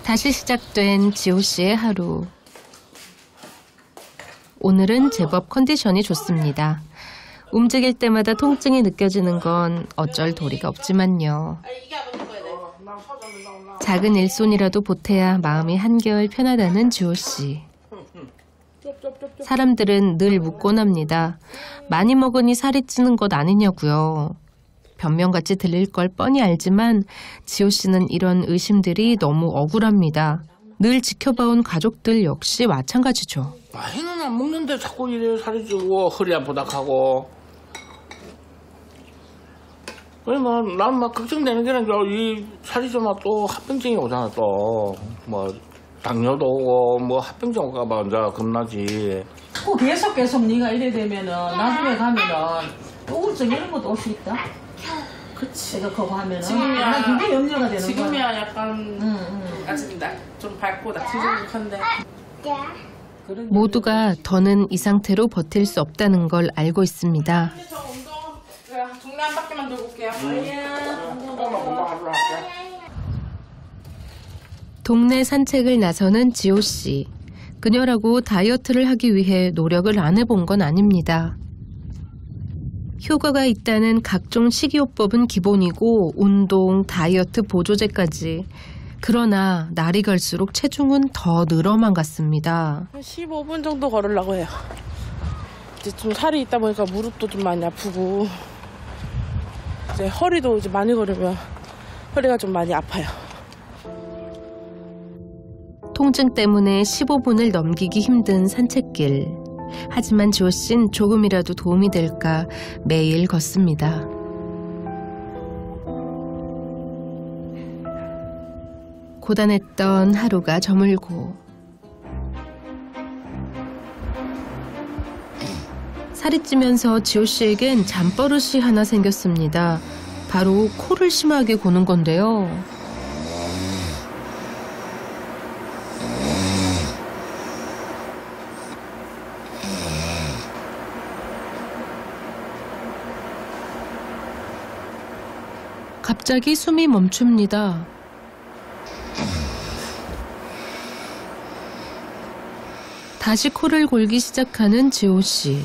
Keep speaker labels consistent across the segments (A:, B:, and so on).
A: 다시 시작된 지호 씨의 하루. 오늘은 제법 컨디션이 좋습니다. 움직일 때마다 통증이 느껴지는 건 어쩔 도리가 없지만요. 작은 일손이라도 보태야 마음이 한결 편하다는 지호 씨. 사람들은 늘 묻곤 합니다. 많이 먹으니 살이 찌는 것 아니냐고요. 변명같이 들릴 걸 뻔히 알지만 지호 씨는 이런 의심들이 너무 억울합니다. 늘 지켜봐온 가족들 역시 마찬가지죠.
B: 많이는 안 먹는데 자꾸 이래 살이 찌고 허리 아프다 하고. 난 막 걱정되는 게 이 살이 찌면 또 합병증이 오잖아 또. 뭐 당뇨도 오고 뭐 합병증 올까봐 이제 겁나지.
C: 계속 네가 이래 되면은 나중에 가면은 우울증 이런 것도 올 수 있다. 그치. 그거 하면은.
D: 지금이야.
C: 난 그게 염려가 되는 거야.
D: 지금이야 약간 아직 좀 밝고 낙천적한데.
A: 모두가 더는 이 상태로 버틸 수 없다는 걸 알고 있습니다.
D: 저 운동 동네 한 바퀴만 돌고 올게요.
A: 동네 산책을 나서는 지호 씨. 그녀라고 다이어트를 하기 위해 노력을 안 해본 건 아닙니다. 효과가 있다는 각종 식이요법은 기본이고 운동, 다이어트 보조제까지. 그러나 날이 갈수록 체중은 더 늘어만 갔습니다.
D: 한 15분 정도 걸으려고 해요. 이제 좀 살이 있다 보니까 무릎도 좀 많이 아프고 이제 허리도 이제 많이 걸으면 허리가 좀 많이 아파요.
A: 통증 때문에 15분을 넘기기 힘든 산책길. 하지만 지호 씨는 조금이라도 도움이 될까 매일 걷습니다. 고단했던 하루가 저물고 살이 찌면서 지호 씨에겐 잠버릇이 하나 생겼습니다. 바로 코를 심하게 고는 건데요. 갑자기 숨이 멈춥니다. 다시 코를 골기 시작하는 지호 씨.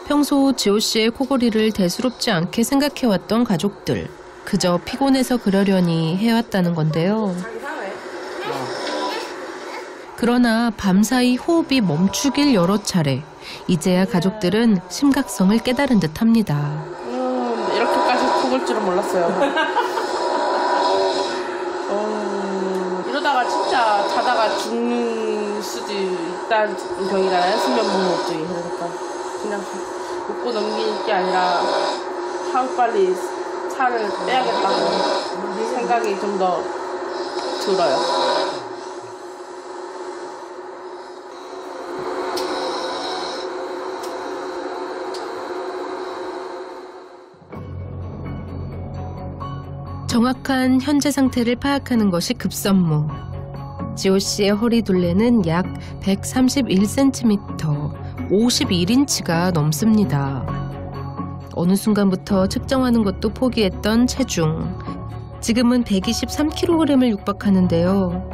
A: 평소 지호 씨의 코골이를 대수롭지 않게 생각해왔던 가족들. 그저 피곤해서 그러려니 해왔다는 건데요. 그러나 밤사이 호흡이 멈추길 여러 차례. 이제야 가족들은 심각성을 깨달은 듯합니다.
D: 이렇게까지 코골 줄은 몰랐어요. 이러다가 진짜 자다가 죽는 수도 있다는 병이잖아요. 수면무호흡증이. 그러니까 그냥 웃고 넘기는 게 아니라 하루빨리 살을 빼야겠다고 생각이 좀 더 들어요.
A: 정확한 현재 상태를 파악하는 것이 급선무. 지호 씨의 허리 둘레는 약 131cm, 51인치가 넘습니다. 어느 순간부터 측정하는 것도 포기했던 체중. 지금은 123kg을 육박하는데요.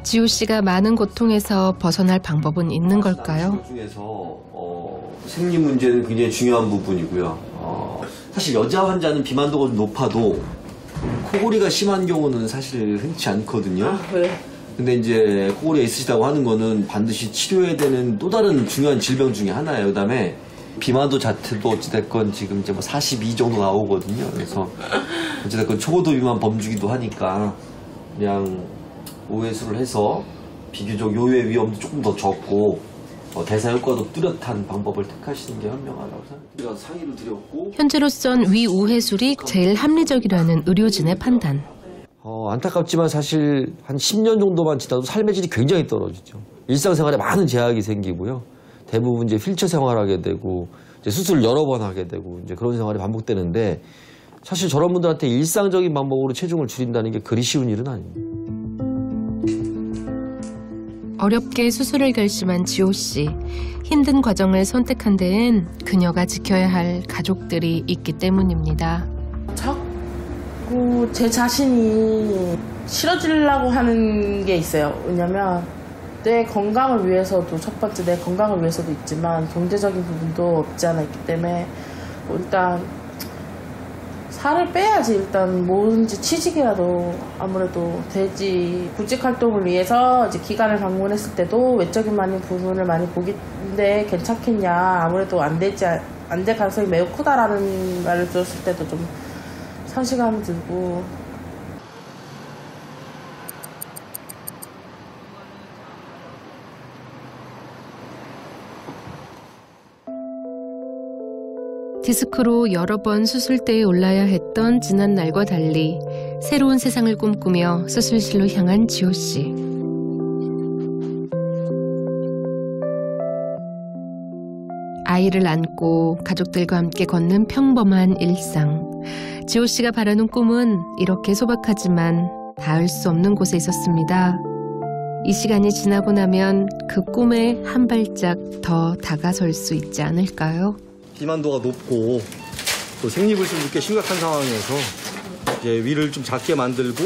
A: 지호 씨가 많은 고통에서 벗어날 방법은 있는 걸까요?
E: 중에서 생리 문제는 굉장히 중요한 부분이고요. 사실 여자 환자는 비만도가 좀 높아도 코골이가 심한 경우는 사실 흔치 않거든요. 근데 이제 코골이가 있으시다고 하는 거는 반드시 치료해야 되는 또 다른 중요한 질병 중에 하나예요. 그다음에 비만도 자체도 어찌됐건 지금 이제 뭐 42 정도 나오거든요. 그래서 어찌됐건 초고도 비만 범주기도 하니까 그냥 오해수를 해서 비교적 요요의 위험도 조금 더 적고 대사 효과도 뚜렷한 방법을 택하시는 게 현명하다고 생각합니다. 상의를 드렸고
A: 현재로선 위우해술이 제일 합리적이라는 의료진의 판단.
E: 안타깝지만 사실 한 10년 정도만 지나도 삶의 질이 굉장히 떨어지죠. 일상생활에 많은 제약이 생기고요. 대부분 이제 휠체어 생활하게 되고 이제 수술을 여러 번 하게 되고 이제 그런 생활이 반복되는데 사실 저런 분들한테 일상적인 방법으로 체중을 줄인다는 게 그리 쉬운 일은 아닙니다.
A: 어렵게 수술을 결심한 지호 씨. 힘든 과정을 선택한 데엔 그녀가 지켜야 할 가족들이 있기 때문입니다.
D: 자꾸 제 자신이 싫어지려고 하는 게 있어요. 왜냐면 내 건강을 위해서도 첫 번째 내 건강을 위해서도 있지만 경제적인 부분도 없지 않아 있기 때문에 일단 살을 빼야지 일단 뭐든지 취직이라도 아무래도 되지. 구직 활동을 위해서 이제 기관을 방문했을 때도 외적인 부분을 많이 보기인데 괜찮겠냐. 아무래도 안 될 가능성이 매우 크다라는 말을 들었을 때도 좀 상실감이 들고.
A: 디스크로 여러 번 수술대에 올라야 했던 지난 날과 달리 새로운 세상을 꿈꾸며 수술실로 향한 지호 씨. 아이를 안고 가족들과 함께 걷는 평범한 일상. 지호 씨가 바라는 꿈은 이렇게 소박하지만 닿을 수 없는 곳에 있었습니다. 이 시간이 지나고 나면 그 꿈에 한 발짝 더 다가설 수 있지 않을까요?
E: 비만도가 높고 또 생리불순도 꽤 심각한 상황에서 이제 위를 좀 작게 만들고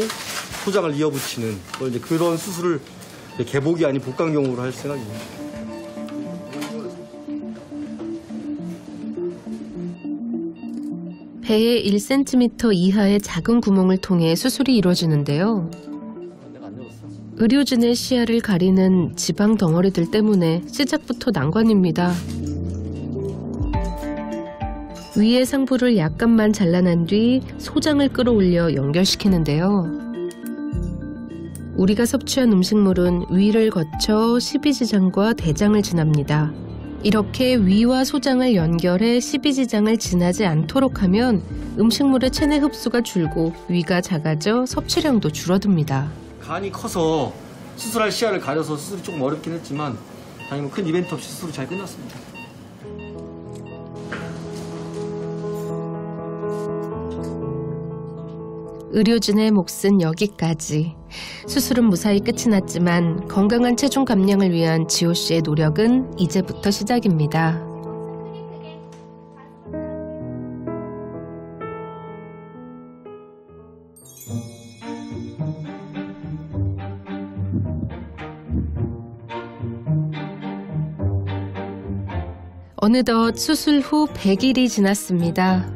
E: 소장을 이어붙이는 이제 그런 수술을 개복이 아닌 복강경으로 할 생각입니다.
A: 배에 1cm 이하의 작은 구멍을 통해 수술이 이루어지는데요. 의료진의 시야를 가리는 지방 덩어리들 때문에 시작부터 난관입니다. 위의 상부를 약간만 잘라낸 뒤 소장을 끌어올려 연결시키는데요. 우리가 섭취한 음식물은 위를 거쳐 십이지장과 대장을 지납니다. 이렇게 위와 소장을 연결해 십이지장을 지나지 않도록 하면 음식물의 체내 흡수가 줄고 위가 작아져 섭취량도 줄어듭니다.
E: 간이 커서 수술할 시야를 가려서 수술이 조금 어렵긴 했지만 다행히 큰 이벤트 없이 수술이 잘 끝났습니다.
A: 의료진의 몫은 여기까지. 수술은 무사히 끝이 났지만 건강한 체중 감량을 위한 지호 씨의 노력은 이제부터 시작입니다. 어느덧 수술 후 100일이 지났습니다.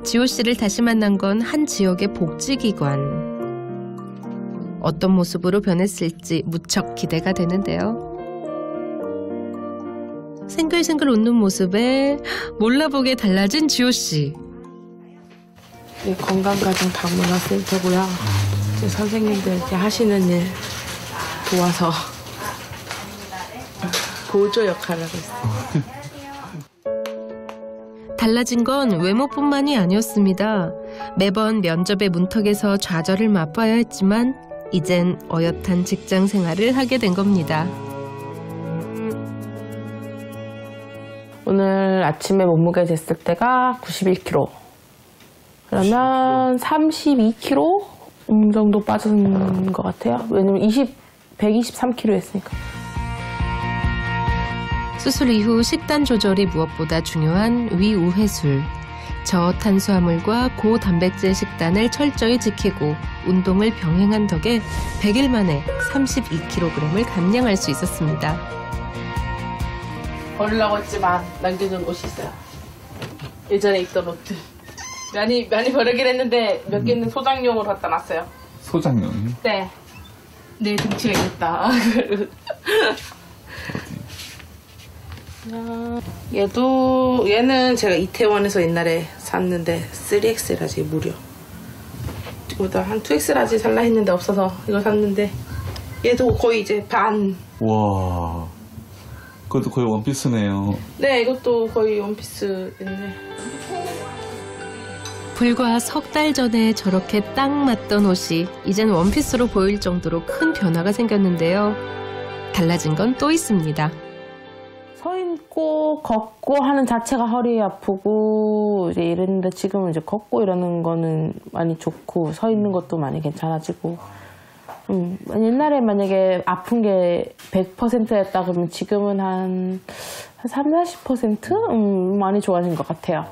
A: 지호 씨를 다시 만난 건 한 지역의 복지기관. 어떤 모습으로 변했을지 무척 기대가 되는데요. 생글생글 웃는 모습에 몰라보게 달라진 지호 씨.
D: 네, 건강가정 다문화센터고요. 이제 선생님들께 하시는 일 도와서 보조 역할을 하고 있어요.
A: 달라진 건 외모뿐만이 아니었습니다. 매번 면접의 문턱에서 좌절을 맛봐야 했지만 이젠 어엿한 직장 생활을 하게 된 겁니다.
D: 오늘 아침에 몸무게 쟀을 때가 91kg. 그러면 32kg 정도 빠진 것 같아요. 왜냐면 123kg 했으니까.
A: 수술 이후 식단 조절이 무엇보다 중요한 위우해술. 저탄수화물과 고단백질 식단을 철저히 지키고 운동을 병행한 덕에 100일 만에 32kg을 감량할 수 있었습니다.
D: 버리려고 했지만 남겨둔 옷이 있어요. 예전에 입던 옷들. 많이 버리긴 했는데 몇 개는 소장용으로 갖다 놨어요.
F: 소장용이요?
D: 네. 내 등치가 있다. 얘는 제가 이태원에서 옛날에 샀는데 3XL라지 무료. 이거보다 한 2XL라지 살라 했는데 없어서 이거 샀는데 얘도 거의 이제 반.
F: 와, 그것도 거의 원피스네요.
D: 네, 이것도 거의 원피스인데.
A: 불과 석 달 전에 저렇게 딱 맞던 옷이 이젠 원피스로 보일 정도로 큰 변화가 생겼는데요. 달라진 건 또 있습니다.
D: 서 신고 걷고 하는 자체가 허리 아프고 이제 이랬는데 지금은 이제 걷고 이러는 거는 많이 좋고 서 있는 것도 많이 괜찮아지고 옛날에 만약에 아픈 게 100%였다 그러면 지금은 한 30-40% 많이 좋아진 것 같아요.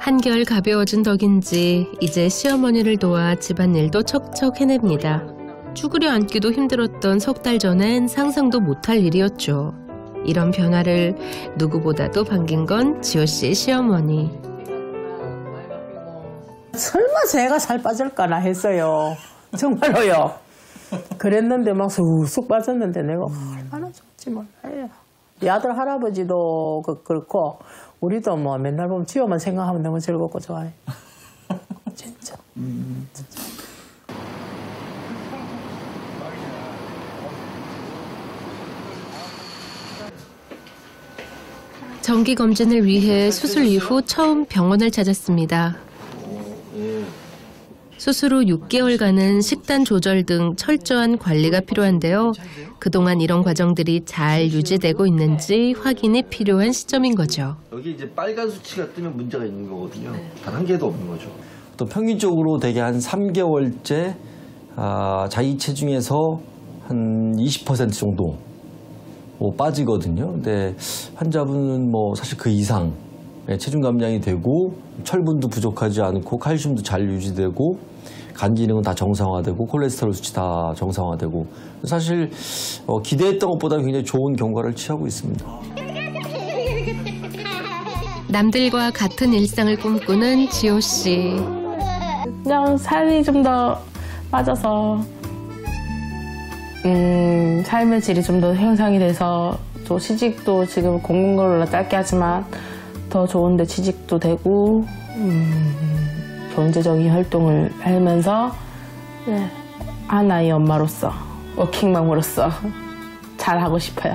A: 한결 가벼워진 덕인지 이제 시어머니를 도와 집안일도 척척 해냅니다. 쭈그려 앉기도 힘들었던 석 달 전엔 상상도 못할 일이었죠. 이런 변화를 누구보다도 반긴 건 지호 씨의 시어머니.
C: 설마 제가 살 빠질까나 했어요. 정말로요. 그랬는데 막 쑥쑥 빠졌는데 내가 얼마나 좋지 몰라요. 이 아들 할아버지도 그렇고 우리도 뭐 맨날 보면 지호만 생각하면 너무 즐겁고 좋아해. 진짜.
A: 정기검진을 위해 수술 이후 처음 병원을 찾았습니다. 수술 후 6개월간은 식단 조절 등 철저한 관리가 필요한데요. 그동안 이런 과정들이 잘 유지되고 있는지 확인이 필요한 시점인 거죠.
E: 여기 이제 빨간 수치가 뜨면 문제가 있는 거거든요. 단 한 개도 없는 거죠. 또 평균적으로 대개 한 3개월째 자기 체중에서 한 20% 정도 빠지거든요. 근데 환자분은 뭐 사실 그 이상 체중 감량이 되고 철분도 부족하지 않고 칼슘도 잘 유지되고 간 기능은 다 정상화되고 콜레스테롤 수치 다 정상화되고 사실 기대했던 것보다 굉장히 좋은 경과를 취하고 있습니다.
A: 남들과 같은 일상을 꿈꾸는 지호 씨.
D: 그냥 살이 좀 더 빠져서 삶의 질이 좀 더 향상이 돼서 또 취직도 지금 공공근로라 짧게 하지만 더 좋은데 취직도 되고 경제적인 활동을 하면서 한 아이 엄마로서 워킹맘으로서 잘하고 싶어요.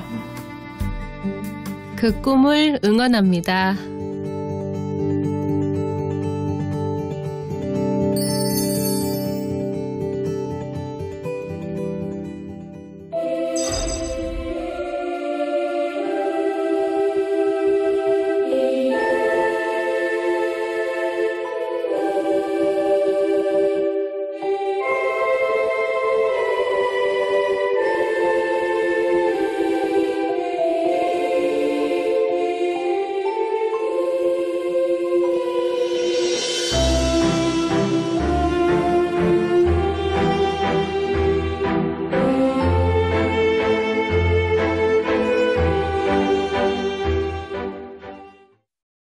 A: 그 꿈을 응원합니다.